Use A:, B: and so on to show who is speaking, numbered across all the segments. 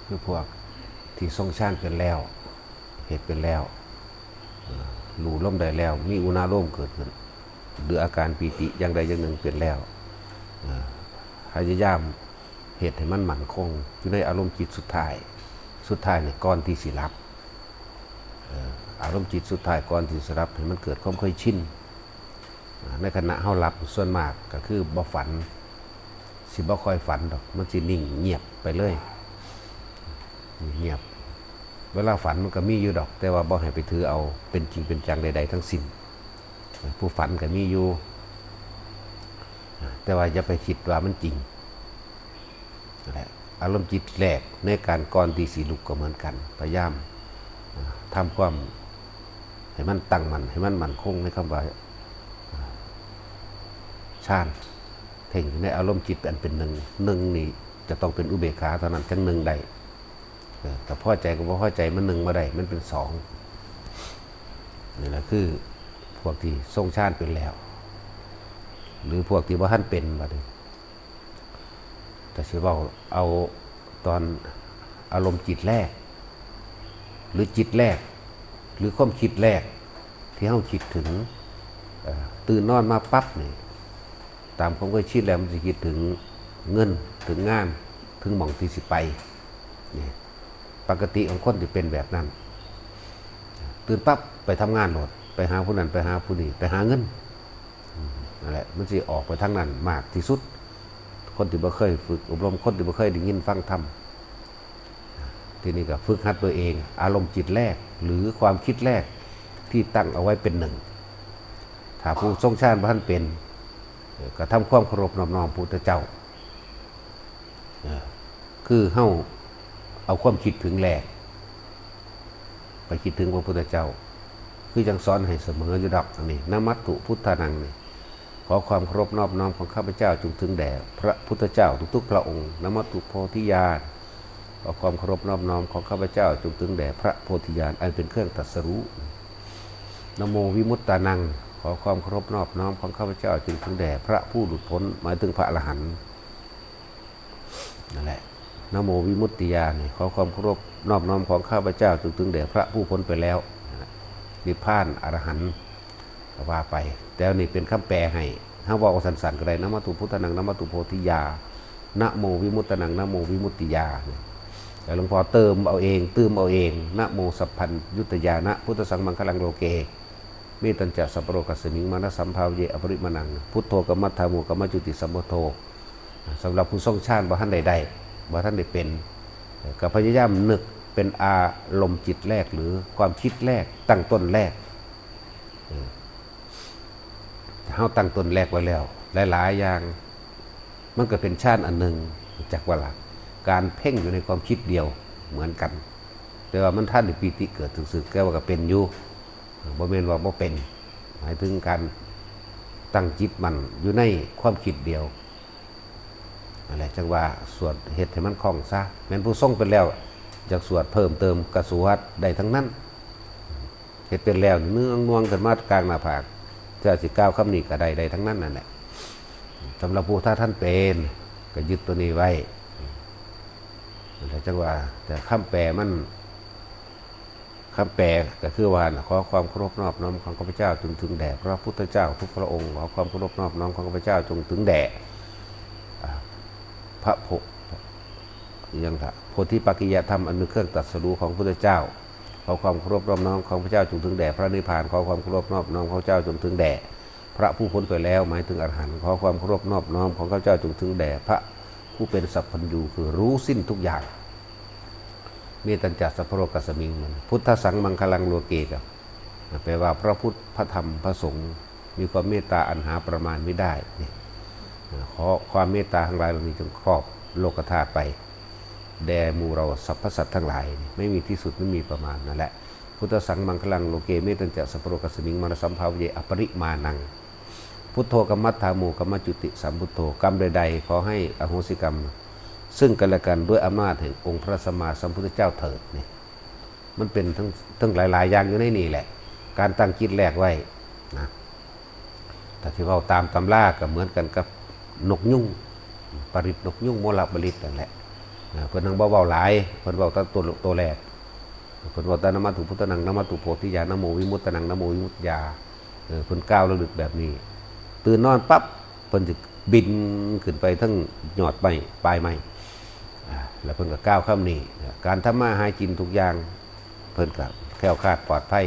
A: คือพวกที่ทรงฌานเป็นแล้วเหตุเป็นแล้วหลู่ล่มได้แล้วมีอุณาโลมเกิดขึ้นหรืออาการปีติอย่างใดอย่างหนึ่งเป็นแล้วพยายามเหตุให้มันมั่นคงอยู่ในอารมณ์จิตสุดท้ายเนี่ยก่อนที่สิรับอารมณ์จิตสุดท้ายก่อนที่สิรับให้มันเกิดความเคยชินในขณะเฮารับส่วนมากก็คือบ่ฝันสิบ่ค่อยฝันดอกมันสินิ่งเงียบไปเลยเงียบเวลาฝันมันก็มีอยู่ดอกแต่ว่าบ่ให้ไปถือเอาเป็นจริงเป็นจังใดๆทั้งสิ้นผู้ฝันก็มีอยู่แต่ว่าอย่าไปคิดว่ามันจริงนั่นแหละอารมณ์จิตแรกในการก่อนที่สิลุกก็เหมือนกันพยายามทำความให้มันตั้งมั่นให้มันมั่นคงในคำว่าฌานเพ่งในอารมณ์จิตอันเป็นหนึ่งนี่จะต้องเป็นอุเบกขาเท่านั้นจังหนึ่งได้แต่พอใจก็บ่พอใจมันหนึ่งมาได้มันเป็นสองนี่แหละคือพวกที่ทรงฌานเป็นแล้วหรือพวกที่ว่าท่านเป็นมาดิแต่สิว่าเอาตอนอารมณ์จิตแรกหรือจิตแรกหรือความคิดแรกที่เราคิดถึงตื่นนอนมาปั๊บนี่ตามความเคยชินแล้วมันจะคิดถึงเงินถึงงานถึงหม่องที่สิไปนี่ปกติของคนที่เป็นแบบนั้นตื่นปั๊บไปทำงานโหลดไปหาผู้นั้นไปหาผู้นี้ไปหาเงินนั่นแหละมันจะออกไปทางนั้นมากที่สุดคนที่บ่เคยฝึกอบรมคนที่บ่เคยได้ยินฟังธรรมทีนี้ก็ฝึกหัดตัวเองอารมณ์จิตแรกหรือความคิดแรกที่ตั้งเอาไว้เป็นหนึ่งถ้าผู้ทรงฌานบ่ทันเป็นก็ทำความเคารพนอบน้อมพระพุทธเจ้าคือเฮาเอาความคิดถึงแรกไปคิดถึงพระพุทธเจ้าคือยังสอนให้เสมออยู่ดอกอันนี้นมัตถุพุทธานังนี่ขอความเคารพนอบน้อมของข้าพเจ้าจงถึงแด่พระพุทธเจ้าทุกๆพระองค์นมัตถุโพธิญาณขอความเคารพนอบน้อมของข้าพเจ้าจงถึงแด่พระโพธิญาณอันเป็นเครื่องตรัสรู้นะโมวิมุตตานังขอความเคารพนอบน้อมของข้าพเจ้าจงถึงแด่พระผู้หลุดพ้นหมายถึงพระอรหันต์นั่นแหละนะโมวิมุตติญาณขอความเคารพนอบน้อมของข้าพเจ้าจงถึงแด่พระผู้พ้นไปแล้วนิพพานอรหันต์ก็ว่าไปแต่นี่เป็นคำแปลให้ถ้าว่าสั้นๆก็ได้นะมัตถุพุทธนังนะมัตถุโพธิญานะโมวิมุตตนังนะโมวิมุตติญาแต่หลวงพ่อเติมเอาเองตื้มเอาเองนะโมสัพพัญญุตญาณพุทธสังมังคลังโลเกเมตัญจะสัพพโรกัสสมิงมานสัมภาวเยอปริมานังพุทโธกัมมัฏฐามุกัมมจุติสัมโพโธสำหรับผู้ทรงฌานบ่ท่านใดๆบ่ท่านได้เป็นก็พยายามนึกเป็นอารมณ์จิตแรกหรือความคิดแรกตั้งต้นแรกเฮาตั้งต้นแรกไว้แล้วหลายๆอย่างมันก็เป็นฌานอันหนึ่งจากว่าละการเพ่งอยู่ในความคิดเดียวเหมือนกันแต่ว่ามันท่านได้ปีติเกิดถึงสึกแก้ว่าก็เป็นอยู่บ่แม่นว่าบ่เป็นหมายถึงการตั้งจิตมันอยู่ในความคิดเดียวอะไรจังว่าสวดเฮ็ดให้มันคล่องซะแม่นผู้ทรงเป็นแล้วจากสวดเพิ่มเติมกระสวดได้ทั้งนั้นเฮ็ดเป็นแล้วเนื้องวงกันมากลางหน้าผากจะสิก้าวคำนี้ก็ได้ทั้งนั้นนั่นแหละสำหรับผู้ถ้าท่านเป็นก็ยึดตัวนี้ไว้อะไรจังว่าแต่คำแปลมันคำแปลก็คือว่าขอความเคารพนอบน้อมของข้าพเจ้าจงถึงแด่พระพุทธเจ้าทุกพระองค์ขอความเคารพนอบน้อมของข้าพเจ้าจงถึงแด่พระยังค่ะโพธิปักขิยธรรมอันเป็นเครื่องตรัสรู้ของพระพุทธเจ้าขอความเคารพนอบน้อมของพระเจ้าจงถึงแด่พระนิพพานขอความเคารพนอบน้อมของพระเจ้าจงถึงแด่พระผู้พ้นไปแล้วหมายถึงอรหันต์ขอความเคารพนอบน้อมของข้าพเจ้าจงถึงแด่พระผู้เป็นสัพพัญญูคือรู้สิ้นทุกอย่างเมตัญจะสัพพโรกัสสมิงพุทธสังมังคลังโลเกกับแปลว่าพระพุทธพระธรรมพระสงฆ์มีความเมตตาอันหาประมาณไม่ได้ขอความเมตตาทั้งหลายเหล่านี้จงครอบโลกธาตุไปแด่หมู่เราสรรพสัตว์ทั้งหลายไม่มีที่สุดไม่มีประมาณนั่นแหละพุทธสังมังคลังโลเกเมตัญจะสัพพโรกัสสมิงมานสัมภาวเยอปริมานังพุทโธกัมมัฏฐามุกัมมจุติสัมพุทโธกรรมใดๆขอให้อโหสิกรรมซึ่งกันและกันด้วยอำนาจแห่งองค์พระสัมมาสัมพุทธเจ้าเถิดนี่มันเป็นทั้งหลายๆอย่างอยู่ในนี่แหละการตั้งจิตแรกไว้นะแต่ที่เราตามตำราก็เหมือนกันกับนกยุ่งปริตนกยุ่งโมลบริตนั่นแหละ เพิ่นนั่งเบาๆหลายเพิ่นเว้าตัวแรกเพิ่นเว้าแต่นะมัตถุพุทธนังนะมัตถุโพธิญาณนะโมวิมุตตนังนะโมวิมุตติญาเพิ่นก้าวระลึกแบบนี้ตื่นนอนปั๊บเพิ่นจะบินขึ้นไปทั้งยอดไม้ปลายไม้แล้วเพิ่นก็ก้าวข้ามนี้การทำมาหากินทุกอย่างเพิ่นก็แคล้วคลาดปลอดภัย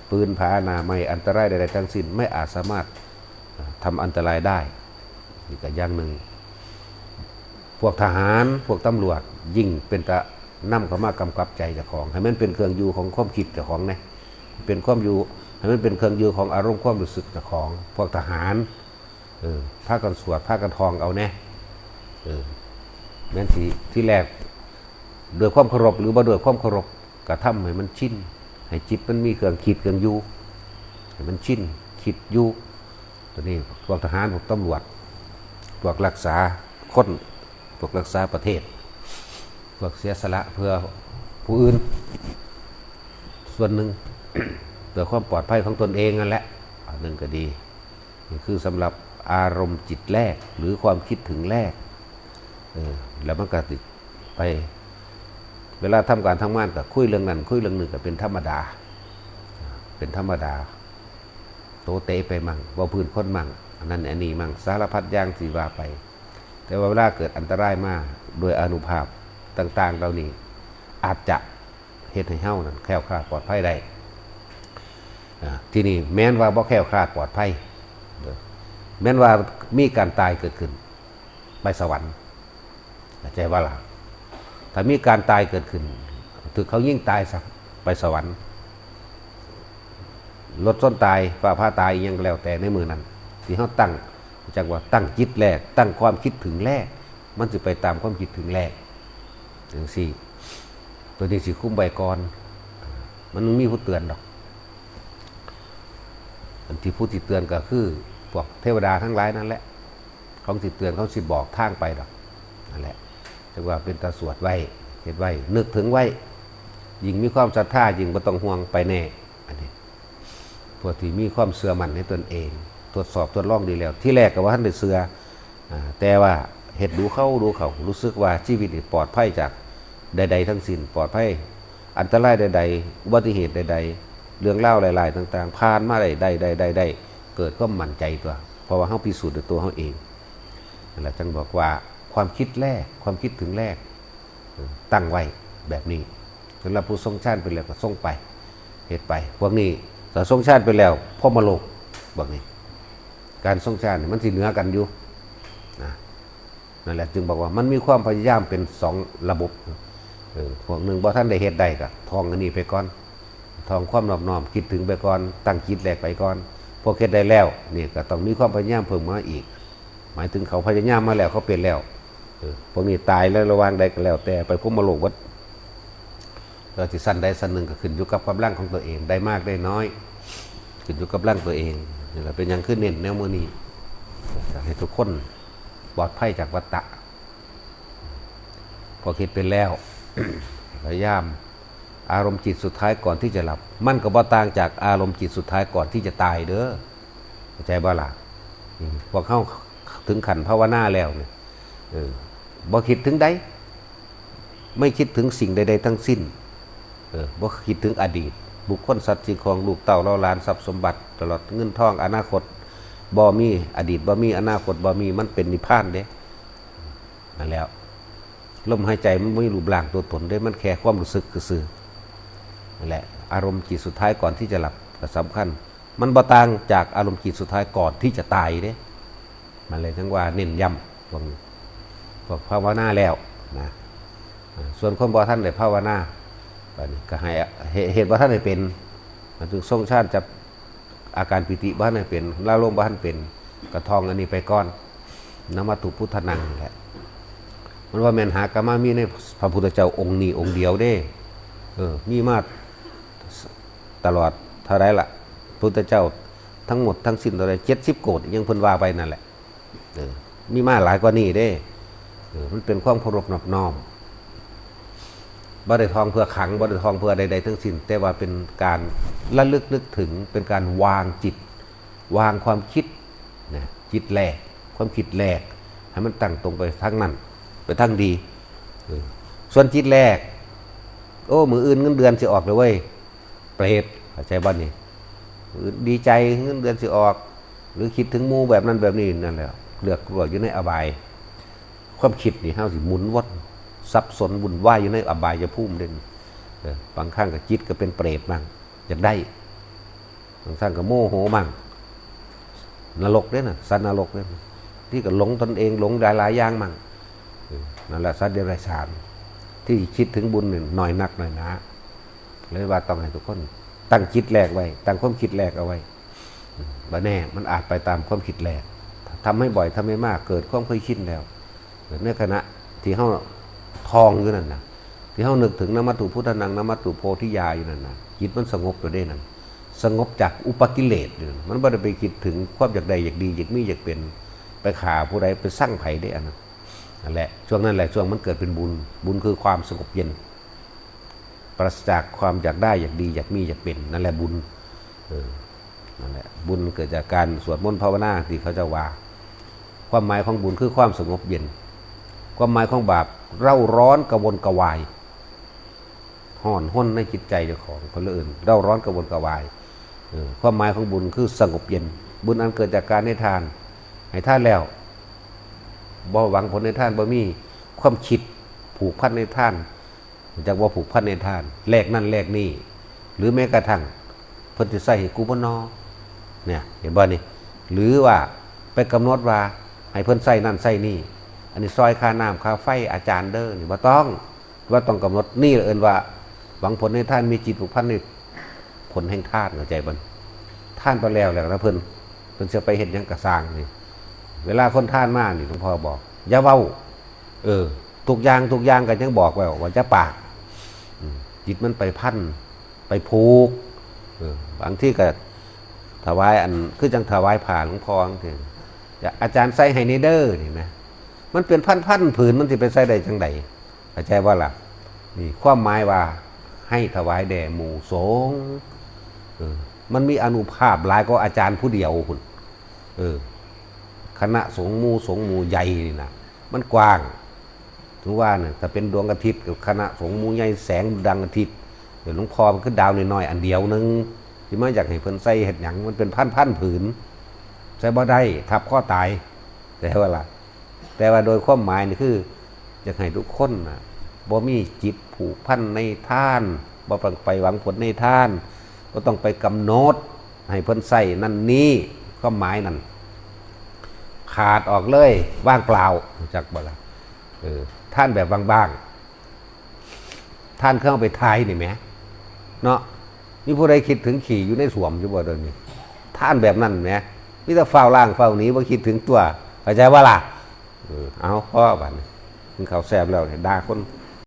A: ปืนผาหนาไม่อันตรายใดๆทั้งสิ้นไม่อาจสามารถทำอันตรายได้นี่ก็อย่างหนึ่งพวกทหารพวกตำรวจยิ่งเป็นตะนำเข้ามากำกับใจเจ้าของให้มันเป็นเครื่องอยู่ของความคิดเจ้าของนะเป็นความอยู่ให้มันเป็นเครื่องอยู่ของอารมณ์ความรู้สึกเจ้าของพวกทหารพากันสวดพากันทองเอาแน่แม้นที่แรกด้วยความเคารพหรือบ่ด้วยความเคารพกระทำให้มันชินให้จิตมันมีเครื่องคิดเครื่องอยู่ให้มันชินคิดอยู่ตัวนี้พวกทหารพวกตำรวจพวกรักษาคนพวกรักษาประเทศพวกเสียสละเพื่อผู้อื่นส่วนหนึ่ง เพื่อความปลอดภัยของตนเองนั่นแหละอันนึงก็ดีนี่คือสำหรับอารมณ์จิตแรกหรือความคิดถึงแรกแล้วมันก็ติดไปเวลาทำการทำงานก็คุยเรื่องนั้นคุยเรื่องหนึ่งก็เป็นธรรมดาโตเตไปมั่งว่าพื้นคนมั่งอันนั้นอันนี้มั่งสารพัดอย่างสีว่าไปแต่ว่าเวลาเกิดอันตรายมาโดยอนุภาพต่างๆเหล่านี้อาจจะเหตุให้เฮ้านั้นแคล้วคลาดปลอดภัยได้ที่นี่แม้นว่าบ่แคล้วคลาดปลอดภัยแม้นว่ามีการตายเกิดขึ้นไปสวรรค์ใจว่าล่ะถ้ามีการตายเกิดขึ้นถึงเขายิ่งตายซะไปสวรรค์รถส้นตายฝ่าผ้าตายยังแล้วแต่ในมือนั้นที่เขาตั้งจากว่าตั้งจิตแรกตั้งความคิดถึงแรกมันจะไปตามความคิดถึงแรกถึงสี่ตัวนี้สิคุ้มใบกรมันไม่มีผู้เตือนดอกอันที่ผู้ที่เตือนก็คือพวกเทวดาทั้งหลายนั่นแหละเขาสิเตือนเขาสิบอกทางไปดอกนั่นแหละแต่ว่าเป็นตาสวดไว้เห็นไว้นึกถึงไว้ยิ่งมีความศรัทธายิ่งบ่ต้องห่วงไปแน่อันนี้พวกที่มีความเชื่อมั่นในตนเองตรวจสอบทดลองดีแล้วที่แรกก็ว่าท่านได้เชื่อแต่ว่าเห็ดดูเขารู้สึกว่าชีวิตปลอดภัยจากใดๆทั้งสิ้นปลอดภัยอันตรายใดๆอุบัติเหตุใดๆเรื่องเล่าหลายๆต่างๆผ่านมาได้เกิดก็มั่นใจตัวเพราะว่าเขาพิสูจน์ด้วยตัวเขาเองนั่นแหละจึงบอกว่าความคิดแรกความคิดถึงแรกตั้งไว้แบบนี้สำหรับผู้ทรงชาติไปแล้วก็ทรงไปเหตุไปพวกนี้แต่ทรงชาติไปแล้วพ่อมาโลกบอกนี่การทรงชาติมันสิเหนือกันอยู่นั่นแหละจึงบอกว่ามันมีความพยายามเป็นสองระบบพวกหนึ่งบ่ท่านได้เหตุใดก็ทองอันนี้ไปก่อนทองความนอบน้อมคิดถึงไปก่อนตั้งจิตแรกไปก่อนพวกเหตุได้แล้วนี่ก็ต้องมีความพยายามเพิ่มมาอีกหมายถึงเขาพยายามมาแล้วเขาเป็นแล้วพวกนี้ตายแล้วระวังใดก็แล้วแต่ไปพุ่มมาโลกวัดเราที่สั้นใดสั้นหนึ่งก็ขึ้นอยู่กับกำลังของตัวเองได้มากได้น้อยขึ้นอยู่กับกำลังตัวเองนี่แหละเป็นอย่างขึ้นเน้นแนวมือนี้อยากให้ทุกคนปลอดภัยจากวัฏฏะพอคิดเป็นแล้ว พยายามอารมณ์จิตสุดท้ายก่อนที่จะหลับมันก็บ่ต่างจากอารมณ์จิตสุดท้ายก่อนที่จะตายเด้อเข้าใจบ่ล่ะพอเข้าถึงขันภาวนาแล้วเนี่ยบ่คิดถึงใดไม่คิดถึงสิ่งใดๆทั้งสิ้นบ่คิดถึงอดีตบุคคลสัตว์สิ่งของลูกเต่าเราหลานทรัพย์สมบัติตลอดเงินทองอนาคตบ่มีอดีตบ่มีอนาคตบ่มีมันเป็นนิพพานเด้นั่นแล้วลมหายใจมันไม่รูปร่างตัวตนได้มันแค่ความรู้สึกซื่อนั่นแหละอารมณ์จิตสุดท้ายก่อนที่จะหลับก็สำคัญมันบ่ต่างจากอารมณ์จิตสุดท้ายก่อนที่จะตายเด้มันเลยทั้งว่าเน้นย้ำพวกภาวนาแล้วนะส่วนคนบ่ท่านได้ภาวนาก็ให้เหตุว่าท่านได้เป็นมันถึงทรงชาติจะอาการปิติบ้านให้เป็นละโลมบ้านเป็นกระทองอันนี้ไปก้อนนมัตถุพุทธนังแหละมันว่าแมนหากามามีในพระพุทธเจ้าองค์นี้องค์เดียวเด้มีมาตลอดเท่าไรล่ะพุทธเจ้าทั้งหมดทั้งสิ้นอะไร70 โกฏยังเพิ่นว่าไปนั่นแหละมีมาหลายกว่านี้เด้มันเป็นความเคารพนอบน้อมบ่ได้ทองเพื่อขังบ่ได้ทองเพื่อใดๆทั้งสิ้นแต่ว่าเป็นการระลึกนึกถึงเป็นการวางจิตวางความคิดนะจิตแรกความคิดแรกให้มันตั้งตรงไปทางนั้นไปทางดี ส่วนจิตแรกโอ้มืออื่นเงินเดือนสิออกเลยเว้ยเปรตเข้าใจบ้านนี่ดีใจเงินเดือนสิออก หรือคิดถึงหมู่แบบนั้นแบบนี้นั่นแหละเลือกกลัวอยู่ในอบายความคิดนี่เฮาสิหมุนวนสับสนวุ่นวายอยู่ในอบายจะพุ่มเด่นบางครั้งก็จิตก็เป็นเปรตมั่งอยากได้บางครั้งก็โมโหมั่งนรกด้วยนะสัตว์นรกด้วยที่ก็หลงตนเองหลงหลายอย่างมั่งนั่นแหละสัตว์เดรัจฉานที่คิดถึงบุญหน่อยนักหน่อยนะเลยว่าต้องให้ทุกคนตั้งจิตแรกไว้ตั้งความคิดแรกเอาไว้บ่แน่มันอาจไปตามความคิดแรกทำให้บ่อยทำให้มากเกิดความเคยชินแล้วในขณะที่เฮาทองอยู่นั่นนะที่เฮานึกถึงนมัตถุพุทธนังนมัตถุโพธิญาอยู่นั่นนะจิตมันสงบอยู่ได้นั่นสงบจากอุปกิเลสอยู่มันไม่ได้ไปคิดถึงความอยากใดอยากดีอยากมีอยากเป็นไปฆ่าผู้ใดไปสร้างไผ่ได้อันนั้นนั่นแหละช่วงนั้นแหละช่วงมันเกิดเป็นบุญบุญคือความสงบเย็นปราศจากความอยากได้อยากดีอยากมีอยากเป็นนั่นแหละบุญนั่นแหละบุญเกิดจากการสวดมนต์ภาวนาที่เขาจะว่าความหมายของบุญคือความสงบเย็นความหมายของบาปเร่าร้อนกระวนกระวายห่อนห้นในจิตใจเจ้าของคนอื่นเร่าร้อนกระวนกระวายความหมายของบุญคือสงบเย็นบุญอันเกิดจากการให้ทานให้ทานแล้วบ่หวังผลในทานบ่มีความคิดผูกพันในทานจากว่าผูกพันในทานแลกนั่นแลกนี่หรือแม้กระทั่งเพิ่นสิใส่ให้กูบ่นอเนี่ยเห็นบ่นี่หรือว่าไปกำหนดว่าให้เพิ่นใส่นั่นใส่นี่อันนี้ซอยค่าน้ำค่าไฟอาจารย์เด้อนี่บ่ต้องว่าต้องกำหนดนี่เอิ้นว่าหวังผลในทานมีจิตผูกพันในผลแห่งทานเข้าใจบ่ท่านไปแล้วแล้วเพิ่นจะไปเฮ็ดหยังกระสร้างนี่เวลาคนท่านมานี่หลวงพ่อบอกอย่าเว้าทุกอย่างก็ยังบอกไว้ว่าจะปากจิตมันไปพันไปผูกบางที่ก็ถวายอันคือจังถวายผ่าหลวงพ่อจังอาจารย์ใส่ให้ในเด้อนี่นะมันเป็นพันผืนมันสิไปใส่ได้จังไดเข้าใจว่าล่ะนี่ความหมายว่าให้ถวายแด่หมู่สงฆ์มันมีอานุภาพหลายกว่าอาจารย์ผู้เดียวคุณคณะสงฆ์หมู่ใหญ่นี่นะมันกว้างถึงว่าเนี่ยถ้าเป็นดวงอาทิตย์กับคณะสงฆ์หมู่ใหญ่แสงดังอาทิตย์เดี๋ยวหลวงพ่อมันคือดาวน้อยๆอันเดียวนึงที่มาอยากให้เพิ่นใส่เฮ็ดหยังมันเป็นพันผืนใส่บ่ได้ทับข้อตายแต่ว่าโดยความหมายนี่คืออยากให้ทุกคนนะบ่มีจิตผูกพันในทานบ่ต้องไปหวังผลในทานบ่ต้องไปกำหนดให้เพิ่นใส่นั่นนี้ความหมายนั่นขาดออกเลยว่างเปล่าจากบ่ล่ะท่านแบบบางๆท่านเข้าไปทายนี่แหมเนาะมีผู้ใดคิดถึงขี่อยู่ในสวมอยู่บ่เดี๋ยวนี้ท่านแบบนั้นแหมมีแต่เฝ้าล่างเฝ้าหนีบ่คิดถึงตัวเข้าใจว่าล่ะเอาพ่อบัดนี้กินข้าวแซ่บแล้วด่าคน